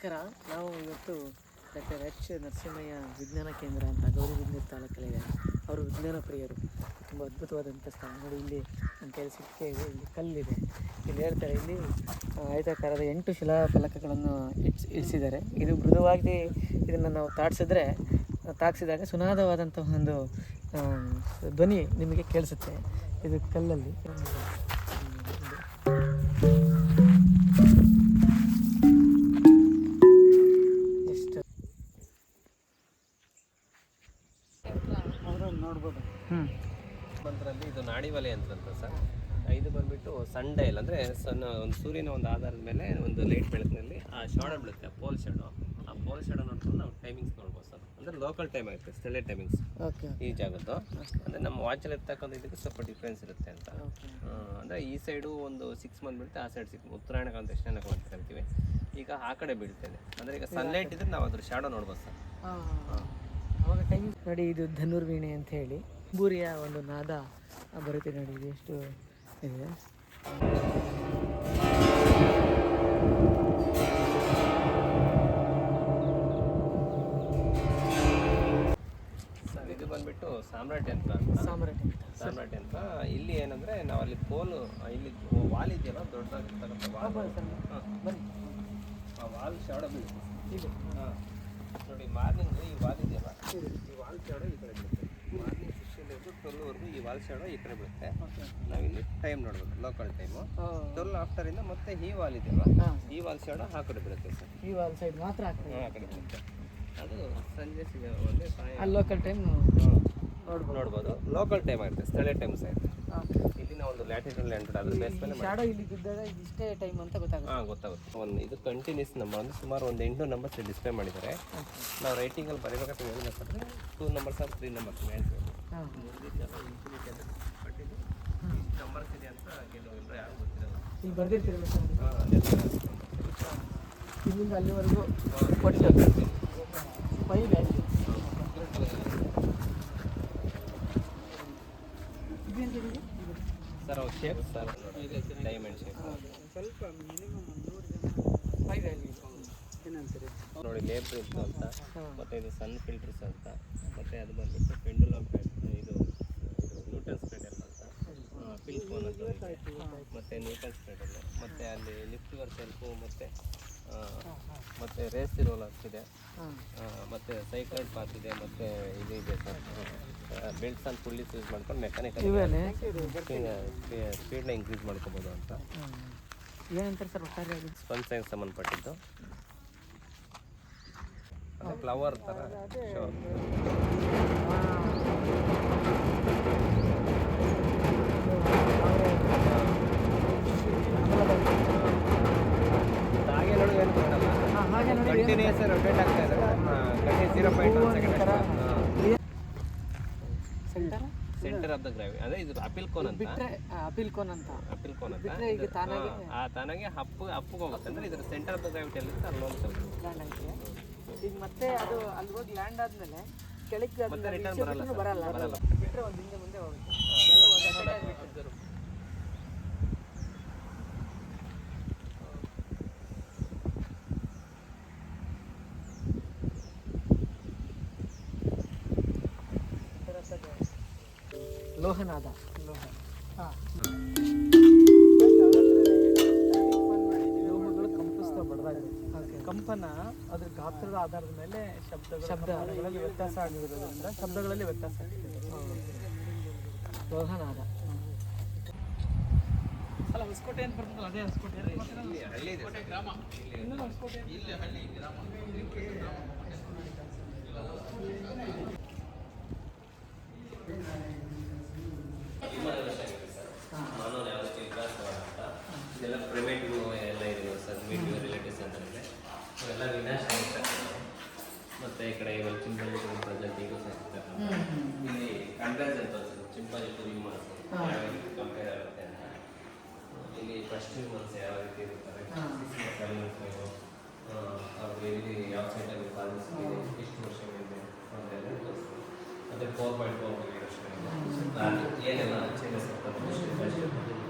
ನಮಸ್ಕಾರ. ನಾವು ಇವತ್ತು ಡಾಕ್ಟರ್ ಎಚ್ ನರಸಿಂಹಯ್ಯ ವಿಜ್ಞಾನ ಕೇಂದ್ರ ಅಂತ ಗೌರಿಬಿದನೂರು ತಾಲೂಕಲ್ಲಿದೆ. ಅವರು ವಿಜ್ಞಾನ ಪ್ರಿಯರು. ತುಂಬ ಅದ್ಭುತವಾದಂಥ ಸ್ಥಳ ನೋಡಿ. ಇಲ್ಲಿ ನಮ್ಮ ಕೈಯಲ್ಲಿ ಸಿಕ್ಕಿದೆ. ಇಲ್ಲಿ ಕಲ್ಲಿದೆ. ಇಲ್ಲಿ ಹೇಳ್ತಾರೆ, ಇಲ್ಲಿ ಆಯತಾಕಾರದ 8 ಶಿಲಾಫಲಕಗಳನ್ನು ಇಳಿಸಿದ್ದಾರೆ. ಇದು ಮೃದುವಾಗಿ ಇದನ್ನು ನಾವು ತಾಗಿಸಿದಾಗ ಸುನಾದವಾದಂತಹ ಒಂದು ಧ್ವನಿ ನಿಮಗೆ ಕೇಳಿಸುತ್ತೆ. ಇದು ಕಲ್ಲಲ್ಲಿ ನೋಡ್ಬೋದು. ಮಂತ್ರಲ್ಲಿ ಇದು ನಾಡಿವಲೆ ಅಂತ ಸರ್. ಇದು ಬಂದ್ಬಿಟ್ಟು ಸನ್ ಡೈಲ್ ಅಂದರೆ ಒಂದು ಸೂರ್ಯನ ಒಂದು ಆಧಾರದ ಮೇಲೆ ಒಂದು ಲೈಟ್ ಬೆಳಕಿನಲ್ಲಿ ಆ ಶಾಡೋ ಬೀಳುತ್ತೆ, ಪೋಲ್ ಶಾಡೋ. ಆ ಪೋಲ್ ಶಾಡೋ ನೋಡ್ಕೊಂಡು ನಾವು ಟೈಮಿಂಗ್ಸ್ ನೋಡ್ಬೋದು ಸರ್. ಅಂದರೆ ಲೋಕಲ್ ಟೈಮ್ ಆಗುತ್ತೆ, ಸ್ಥಳೀಯ ಟೈಮಿಂಗ್ಸ್ ಈ ಜಾಗದ್ದು. ಅಂದರೆ ನಮ್ಮ ವಾಚಲ್ಲಿ ಇರ್ತಕ್ಕಂಥ ಇದಕ್ಕೆ ಸ್ವಲ್ಪ ಡಿಫ್ರೆನ್ಸ್ ಇರುತ್ತೆ ಅಂತ. ಅಂದರೆ ಈ ಸೈಡು ಒಂದು 6 ಮಂತ್ ಬೀಳುತ್ತೆ, ಆ ಸೈಡ್ 6 ಉತ್ತರಾಯಣ ಕಾಲ ದಕ್ಷಿಣ ಕಾಲ ಅಂತ ಕರಿತೀವಿ. ಈಗ ಆ ಕಡೆ ಬೀಳ್ತೇನೆ ಅಂದರೆ ಈಗ ಸನ್ಲೈಟ್ ಇದ್ರೆ ನಾವು ಅದ್ರ ಶಾಡೋ ನೋಡ್ಬೋದು ಸರ್. ಅವಾಗ ಟೈಮ್ ನೋಡಿ. ಇದು ಧನುರ್ವೀಣೆ ಅಂತ ಹೇಳಿ ಬೂರಿಯ ಒಂದು ನಾದ ಬರುತ್ತೆ ನೋಡಿ. ಇದು ಎಷ್ಟು ಇದೆ. ಸರ್ ಇದು ಬಂದ್ಬಿಟ್ಟು ಸಾಮ್ರಾಟ್ ಯಂತ್ರ ಅಂತ. ಇಲ್ಲಿ ಏನಂದರೆ ನಾವು ಅಲ್ಲಿ ಪೋಲು ಇಲ್ಲಿ ವಾಲ್ ಇದೆಯಲ್ಲ, ದೊಡ್ಡದಾಗಿರ್ತಕ್ಕಂಥ ವಾಲ್. ಆ ವಾಲ್ ಶಾಡೋ ಬೀಳುತ್ತೆ ಇಲ್ಲಿ. ನೋಡಿ, ಮಾರ್ನಿಂಗ್ ಈ ವಾಲ್ ಇದೆಯಲ್ಲ, ಈ ವಾಲ್ ಶಾಡೋ ಈ ಕಡೆ ಬೀಳುತ್ತೆ. ಮಾರ್ನಿಂಗ್ 6 to 12 ಈ ವಾಲ್ ಶಾಡೋ ಈ ಕಡೆ ಬೀಳುತ್ತೆ. ನಾವಿಲ್ಲಿ ಟೈಮ್ ನೋಡ್ಬೋದು, ಲೋಕಲ್ ಟೈಮು. 12 ಆಫ್ಟರಿಂದ ಮತ್ತೆ ಈ ವಾಲ್ ಇದೆಯಲ್ಲ, ಈ ವಾಲ್ ಶಾಡೋ ಆ ಕಡೆ ಬೀಳುತ್ತೆ ಸರ್. ಈ ವಾಲ್ ಸೈಡ್ ಮಾತ್ರ ಆ ಕಡೆ ಬೀಳುತ್ತೆ. ಅದು ಸಂಜೆ ಲೋಕಲ್ ಟೈಮ್ ನೋಡ್ಬೋದು. ಲೋಕಲ್ ಟೈಮ್ ಆಗುತ್ತೆ, ಸ್ಥಳೀಯ ಟೈಮ್ಸ್ ಆಗುತ್ತೆ. ಇಲ್ಲಿನ ಒಂದು ಲ್ಯಾಟಿಟ್ಯೂಡ್ ಲ್ಯಾಂಡ್ ಅದ್ರ ಬೇಸ್ ಮೇಲೆ ಶಾಡೋ ಇಲ್ಲಿ ಬಿದ್ದಾಗ ಇಷ್ಟೇ ಟೈಮ್ ಅಂತ ಗೊತ್ತಾಗುತ್ತೆ. ಗೊತ್ತಾಗುತ್ತೆ. ಇದು ಕಂಟಿನ್ಯೂಸ್ ನಂಬರ್ ಅಂದರೆ ಸುಮಾರು ಒಂದು 8 ನಂಬರ್ಸ್ ಡಿಸ್ಪ್ಲೇ ಮಾಡಿದ್ದಾರೆ. ನಾವು ರೈಟಿಂಗಲ್ಲಿ ಬರೀಬೇಕಾದ್ರೆ ಹೇಳ್ಬೇಕಾದ್ರೆ 2 ನಂಬರ್ಸ್ ಆರ್ 3 ನಂಬರ್ಸ್ ಹೇಳ್ತೀವಿ. ಬಟ್ ಇದು ನಂಬರ್ಸ್ ಇದೆ ಅಂತ ಕೆಲವೊಬ್ಬರು ಯಾರು ಗೊತ್ತಿರಲ್ಲ. ಈಗ ಬರ್ದಿರ್ತೀರಲ್ಲ ಸರ್, ಇಲ್ಲಿಂದ ಅಲ್ಲಿವರೆಗೂ ಕೊಟ್ಟು 5 ವ್ಯಾಲ್ಯೂ. ಸರ್ ಅವ್ರ ಶೇಪ್ ಸರ್, ಡೈಮಂಡ್ ಶೇಪ್. ಸ್ವಲ್ಪ ಮಿನಿಮಮ್ 5 ವ್ಯಾಲ್ಯೂ ಏನಂತೀರಿ ನೋಡಿ. ಲೇಬರ್ ಇತ್ತು ಅಂತ, ಮತ್ತು ಇದು ಸನ್ ಫಿಲ್ಟರ್ಸ್ ಅಂತ, ಮತ್ತು ಅದು ಬಂದ್ಬಿಟ್ಟು ಪೆಂಡುಲಮ್ ಇದು ನ್ಯೂಟನ್ಸ್ ಪೆಡಲ್ ಅಂತ, ಪಿಲ್ ಫೋನ್ ಅಂತ, ಮತ್ತು ನ್ಯೂಟನ್ಸ್ ಪೆಡಲ್, ಮತ್ತು ಅಲ್ಲಿ ಲಿಫ್ಟ್ ವರ್ ಸೆಲ್ಫು, ಮತ್ತು ರೇಸ್ ರೋಲರ್ಸ್ ಇದೆ, ಮತ್ತು ಸೈಕ್ಲೈಡ್ ಪಾತ್ ಇದೆ, ಮತ್ತು ಇದು ಇದೆ ಸರ್. ಬೆಲ್ಟ್ಸ್ ಆ್ಯಂಡ್ ಪುಲ್ಲೀಸ್ ಯೂಸ್ ಮಾಡ್ಕೊಂಡು ಮೆಕ್ಯಾನಿಕಲ್ ಸ್ಪೀಡ್ನ ಇನ್ಕ್ರೀಸ್ ಮಾಡ್ಕೋಬೋದು ಅಂತ. ಏನಂತಾರೆ ಸರ್ ಒಟ್ಟಾರೆ? ಸ್ಪಂಜ್ ಸೈನ್ಸ್ ಸಂಬಂಧಪಟ್ಟಿದ್ದು. ಫ್ಲವರ್ ಥರ ಶೋ. ಹಾಗೆ ನೋಡಿ, ಏನು ಮಾಡಲ್ಲ, ಕಂಟಿನ್ಯೂಸ್ ರೊಟೇಟ್ ಆಗ್ತಾ ಇದೆ. 0.1 ಸೆಕೆಂಡ್ ಸೆಂಟರ್ ಆಫ್ ದ ಗ್ರಾವಿ. ಅದೇ ಇದು ಅಪಿಲ್ ಕೋನ್ ಅಂತ. ಅಪಿಲ್ ಕೋನ್ ಅಂತ ಈಗ ತಾನಾಗೆ ಅಪ್ಪಿಗೆ ಹೋಗುತ್ತೆ. ಅಂದರೆ ಇದರ ಸೆಂಟರ್ ಆಫ್ ದ ಗ್ರಾವಿಟಿ ಅಲ್ಲಿರುತ್ತೆ, ಅಲ್ಲಿ ಹೋಗ್ತದೆ. ಈಗ ಮತ್ತೆ ಅದು ಅಲ್ಲಿ ಹೋಗಿ ಲ್ಯಾಂಡ್ ಆದಮೇಲೆ ಕೆಳಗೆ ಮತ್ತೆ ರಿಟರ್ನ್ ಬರಲ್ಲ. ಬಿಟ್ಟರೆ ಒಂದು ಹಿಂದೆ ಮುಂದೆ ಹೋಗುತ್ತೆ. ಲೋಹನಾದ. ಲೋಹಗಳು ಕಂಪಿಸ್ತಾ ಬಡದಾಗಿದೆ. ಕಂಪನ ಅದ್ರ ಗಾತ್ರದ ಆಧಾರದ ಮೇಲೆ ಶಬ್ದಗಳಲ್ಲಿ ವ್ಯತ್ಯಾಸ ಆಗಿರೋದ್ರಿಂದ ಶಬ್ದಗಳಲ್ಲಿ ವ್ಯತ್ಯಾಸ ಆಗ್ತಿದೆ. ಲೋಹನಾದ ಅಲ್ಲ, ಹೊಸಕೋಟೆ ಅಂತ ಬರ್ತದಲ್ಲ, ಅದೇ ಹೊಸಕೋಟೆ. ಗ್ರಾಮ ಇನ್ನೊಂದು ಹೊಸಕೋಟೆ. ಇದೆಲ್ಲ ಪ್ರೈವೇಟ್ಗೂ ಎಲ್ಲ ಇದೆ ಸರ್. ಮೀಟಿವ್ ರಿಲೇಟಿವ್ಸ್ ಅಂತಂದರೆ ಅವೆಲ್ಲ ವಿನಾಶ ಆಗ್ತಾರೆ. ಮತ್ತು ಈ ಕಡೆ ಇವಾಗ ಚಿಂಪಾಂಜಿ ಪ್ರಜೆಂಟಿಗೂ ಸಿಗ್ತಾರೆ. ಇಲ್ಲಿ ಕಂಟ್ರಾಸ್ ಅಂತ ಚಿಂಪಾಂಜಿ ಹ್ಯೂಮನ್ಸ್ ಕಂಪೇರ್ ಆಗುತ್ತೆ ಅಂತ. ಇಲ್ಲಿ ಫಸ್ಟ್ ಹ್ಯೂಮನ್ಸ್ ಯಾವ ರೀತಿ ಇರ್ತಾರೆ, ಅವ್ರಿಗೆ ಇಲ್ಲಿ ಯಾವ ಸೈಟಲ್ಲಿ ಪಾಲಿಸಿದೆ, ಎಷ್ಟು ವರ್ಷಗಳಿದೆ ಅಂತೆಲ್ಲ ತೋರಿಸ್ತೀವಿ. ಮತ್ತು 4.4 ಏನೆಲ್ಲ ಚೇಂಜಸ್ ಆಗ್ತದೆ.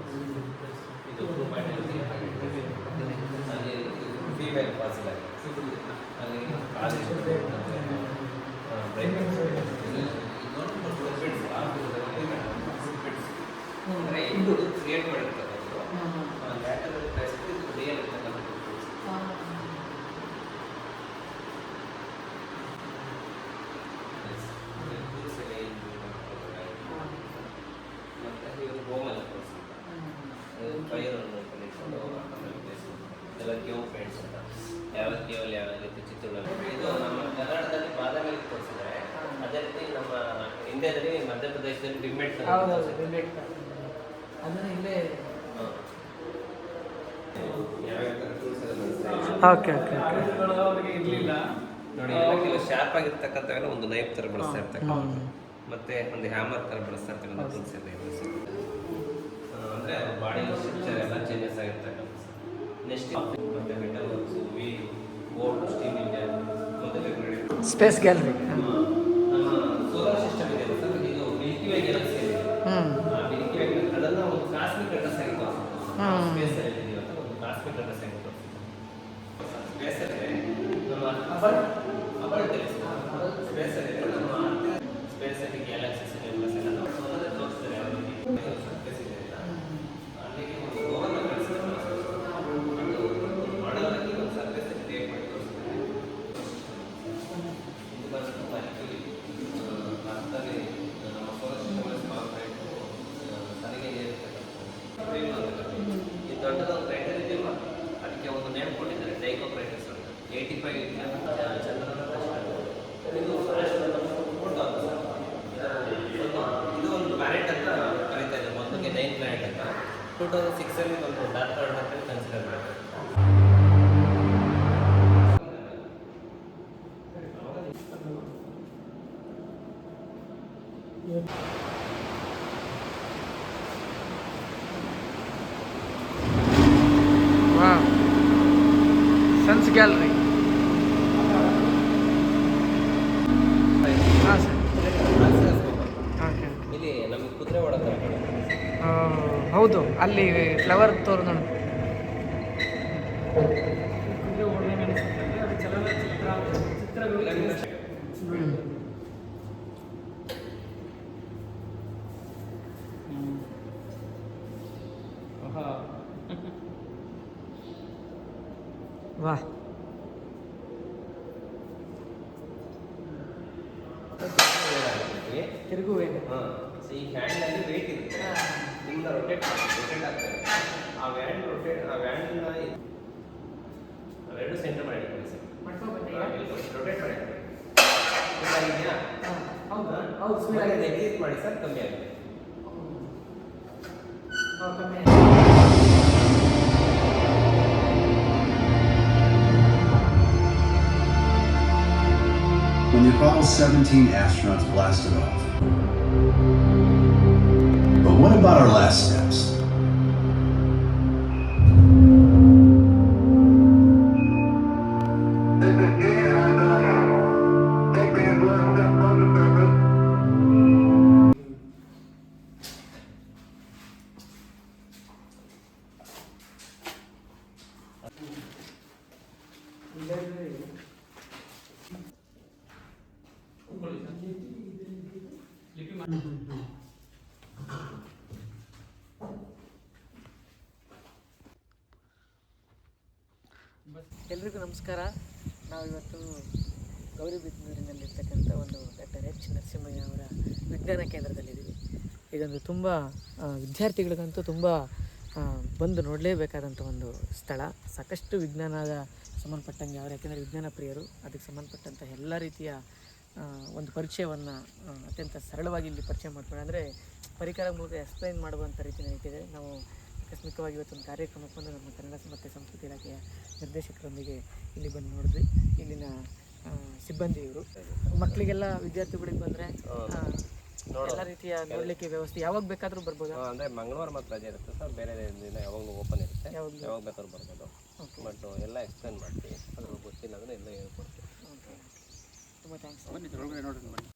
ಇದು 2.8 ಫೀಮೇಲ್ ಪಾಸಿಲ್ಲ. ಅಂದರೆ ಇದು ಕ್ರಿಯೇಟ್ ಮಾಡಿರ್ತಕ್ಕಂಥದ್ದು ಲ್ಯಾಟರಲ್ ಪ್ರೆಸ್ ಇದು ರಿಯಲ್ ಇರ್ತಕ್ಕಂಥದ್ದು ಮತ್ತು ಇವರು ಗೋಮಲ್ ಕೋರ್ಸ್ ಅಂತ ಫೈರನ್ನು ಕಲಿಸ್ಕೊಂಡು ಎಲ್ಲ ಕೇವ್ ಪೇಂಟ್ಸ್ ಅಂತ ಯಾವ ಕೇವಲ್ ಯಾವ ರೀತಿ ಚಿತ್ರಣ ಇದು ನಮ್ಮ ಕನ್ನಡದಲ್ಲಿ ಬಾದಾಮಿ ತೋರಿಸಿದ್ದಾರೆ. ಅದೇ ರೀತಿ ನಮ್ಮ ಇಂಡಿಯಾದಲ್ಲಿ ಮಧ್ಯಪ್ರದೇಶದಲ್ಲಿ ಪಿಗ್ಮೆಂಟ್ ಅದನ್ನು ಇಲ್ಲೇ ಓಕೆ ಓಕೆ ಇರಲಿಲ್ಲ ನೋಡಿ. ಎಲ್ಲ ಕೆಲವು ಶಾರ್ಪ್ ಆಗಿರ್ತಕ್ಕಂಥವೆಲ್ಲ ಒಂದು ನೈಫ್ ಥರ ಬಳಸ್ತಾ ಇರ್ತಕ್ಕಂಥ ಮತ್ತೆ ಒಂದು ಹ್ಯಾಮರ್ ಥರ ಬಳಸ್ತಾ ಇರ್ತಕ್ಕಂಥ ಟೂಲ್ಸ್ ಎಲ್ಲ ಅಂದರೆ ಬಾಡಿ ಸ್ಟ್ರಕ್ಚರ್ ಎಲ್ಲ ಚೇಂಜಸ್ ಆಗಿರ್ತಕ್ಕಂಥ ನೆಕ್ಸ್ಟ್ ಮತ್ತೆ metal works wheel board steel India ಮತ್ತು ಸ್ಪೇಸ್ ಗ್ಯಾಲರಿ ನಮ್ಮ ಸೋಲಾರ್ ಸಿಸ್ಟಮ್ ಇದೆ ಸರ್. ಇದು ಮಿಲ್ಕಿ ವೇ ಗ್ಯಾಲಕ್ಸಿ ಇದೆ. ಆ ಮಿಲ್ಕಿ ವೇ ಅದನ್ನು ಒಂದು ಕಾಸ್ಮಿಕ್ ಅಡ್ರೆಸ್ ಆಗಿ ತೋರಿಸ್ತಾರೆ. ಸ್ಪೇಸಲ್ಲಿ ಇದೆಯೋ ಅಂತ ಒಂದು ಕಾಸ್ಮಿಕ್ ಅಡ್ರೆಸ್ ಆಗಿ ತೋರಿಸ್ತಾರೆ. ಸ್ಪೇಸಲ್ಲಿ ನಮ್ಮ ಅಬಲ್ ಟೆಲಿಸ್ಕೋಪ್ ಸ್ಪೇಸಲ್ಲಿ ನಮ್ಮ ಸ್ಪೇಸಲ್ಲಿ ಗ್ಯಾಲಕ್ಸೀಸ್ ಎಲ್ಲ ತೋರಿಸ್ತಾರೆ. ಯಾವ ರೀತಿ ಸರ್ಫೇಸ್ ಇದೆ ಅಂತ ಅಲ್ಲಿಗೆ ಒಂದು ಗೋವನ್ನು ಕಳಿಸ್ತಾರೆ. ಅದು ಮಾಡಲಾಗಿ ಒಂದು ಸರ್ಫೇಸಲ್ಲಿ ಕ್ರಿಯೇಟ್ ಮಾಡಿ ತೋರಿಸ್ತಾರೆ. ಇದು ಬಂದು ಆ್ಯಕ್ಚುಲಿ ಅರ್ಥದಲ್ಲಿ ನಮ್ಮ ಸೋಲಾರ್ ಸಿಸ್ಟಮಲ್ಲಿ ಸ್ಮಾಲ್ ಪಾಯಿಂಟು ಸರಿಗೆ ನೀರಿರ್ತಕ್ಕಂಥ ಈ ದೊಡ್ಡದೊಂದು ಕ್ರೈಟರ್ ಇದೆಯಲ್ಲ ಅದಕ್ಕೆ ಒಂದು ನೇಮ್ ಕೊಟ್ಟಿದ್ದಾರೆ ಟೈಕೋ ಕ್ರೈಟರ್ಸ್ ಅಂತ. 85 ಚಂದ್ರನ ಕಷ್ಟ. ಇದು ಫೋಟೋ ಅಂತ ಸರ್. ಇದು ಒಂದು ಪ್ಲಾನೆಟ್ ಅಂತ ಕರೀತಾ ಇದೆ. ಮೊದಲಿಗೆ 9 ಪ್ಲಾನೆಟ್ ಅಂತ 2006 ಒಂದು ಡಾರ್ಕ್ ಕ್ಲೌಡ್ ಅಂತ ಕನ್ಸಿಡರ್ ಮಾಡ್ತಾರೆ. Sons gallery. ಹಾಂ ಸರ್. ಓಕೆ. ಇಲ್ಲಿ ನಮಗೆ ಕುದುರೆ ಓಡೋದು ಹೌದು, ಅಲ್ಲಿ ಫ್ಲವರ್ ತೋರು ನೋಡಿ. ವಾಹ್. ತಿರುಗು ವೇಗ. ಈ ಹ್ಯಾಂಡಲ್ಲಿ ವೇಟ್ ಇರುತ್ತೆ. ನಿಮ್ಮನ್ನ ರೊಟೇಟ್ ಆಗ್ತದೆ. ಆ ವ್ಯಾಂಡ್ ಅವೆರಡು ಸೆಂಟರ್ ಮಾಡಿ ರೊಟೇಟ್ ಮಾಡಿ ಇದೆಯಾ? ಹೌದಾ? ಎಕ್ಸಿಟ್ ಮಾಡಿ ಸರ್, ಕಮ್ಮಿ ಆಗುತ್ತೆ. When the Apollo 17 astronauts blasted off. But what about our last steps? ಎಲ್ರಿಗೂ ನಮಸ್ಕಾರ. ನಾವಿವತ್ತು ಗೌರಿಬಿದನೂರಿನಲ್ಲಿರ್ತಕ್ಕಂಥ ಒಂದು ಡಾಕ್ಟರ್ ಎಚ್ ನರಸಿಂಹಯ್ಯ ಅವರ ವಿಜ್ಞಾನ ಕೇಂದ್ರದಲ್ಲಿದ್ದೀವಿ. ಇದೊಂದು ತುಂಬ ವಿದ್ಯಾರ್ಥಿಗಳಿಗಂತೂ ತುಂಬ ಬಂದು ನೋಡಲೇಬೇಕಾದಂಥ ಒಂದು ಸ್ಥಳ. ಸಾಕಷ್ಟು ವಿಜ್ಞಾನದ ಸಂಬಂಧಪಟ್ಟಂಗೆ ಅವರು, ಯಾಕೆಂದರೆ ವಿಜ್ಞಾನ ಪ್ರಿಯರು, ಅದಕ್ಕೆ ಸಂಬಂಧಪಟ್ಟಂಥ ಎಲ್ಲ ರೀತಿಯ ಒಂದು ಪರಿಚಯವನ್ನು ಅತ್ಯಂತ ಸರಳವಾಗಿ ಇಲ್ಲಿ ಪರಿಚಯ ಮಾಡ್ಕೊಂಡು, ಅಂದರೆ ಪರಿಕರ ಮೂಲಕ ಎಕ್ಸ್ಪ್ಲೈನ್ ಮಾಡುವಂಥ ರೀತಿಯಲ್ಲಿ ಇಟ್ಟಿದೆ. ನಾವು ಆಕಸ್ಮಿಕವಾಗಿ ಇವತ್ತೊಂದು ಕಾರ್ಯಕ್ರಮಕ್ಕೆ ಬಂದು ನಮ್ಮ ಕನ್ನಡ ಮತ್ತು ಸಂಸ್ಕೃತಿ ಇಲಾಖೆಯ ನಿರ್ದೇಶಕರೊಂದಿಗೆ ಇಲ್ಲಿ ಬಂದು ನೋಡಿದ್ವಿ. ಇಲ್ಲಿನ ಸಿಬ್ಬಂದಿ ಇವರು. ಮಕ್ಕಳಿಗೆಲ್ಲ ವಿದ್ಯಾರ್ಥಿಗಳಿಗೆ ಬಂದರೆ ಎಲ್ಲ ರೀತಿಯ ನೋಡಲಿಕ್ಕೆ ವ್ಯವಸ್ಥೆ ಯಾವಾಗ ಬೇಕಾದರೂ ಬರ್ಬೋದು. ಅಂದರೆ ಮಂಗಳವಾರ ಮಾತ್ರ ರಜೆ ಇರುತ್ತೆ ಸರ್, ಬೇರೆ ದಿನ ಯಾವಾಗಲೂ ಓಪನ್ ಇರುತ್ತೆ, ಯಾವಾಗ ಬೇಕಾದ್ರೂ ಬರ್ಬೋದು. ಬಟ್ ಎಲ್ಲ ಎಕ್ಸ್ಪ್ಲೇನ್ ಮಾಡ್ತೀವಿ, ಅದ್ರ ಗೊತ್ತಿಲ್ಲ ಅಂದರೆ ಎಲ್ಲ ಹೇಳ್ಕೊಡ್ತೀವಿ. ಓಕೆ, ತುಂಬ ಥ್ಯಾಂಕ್ಸ್.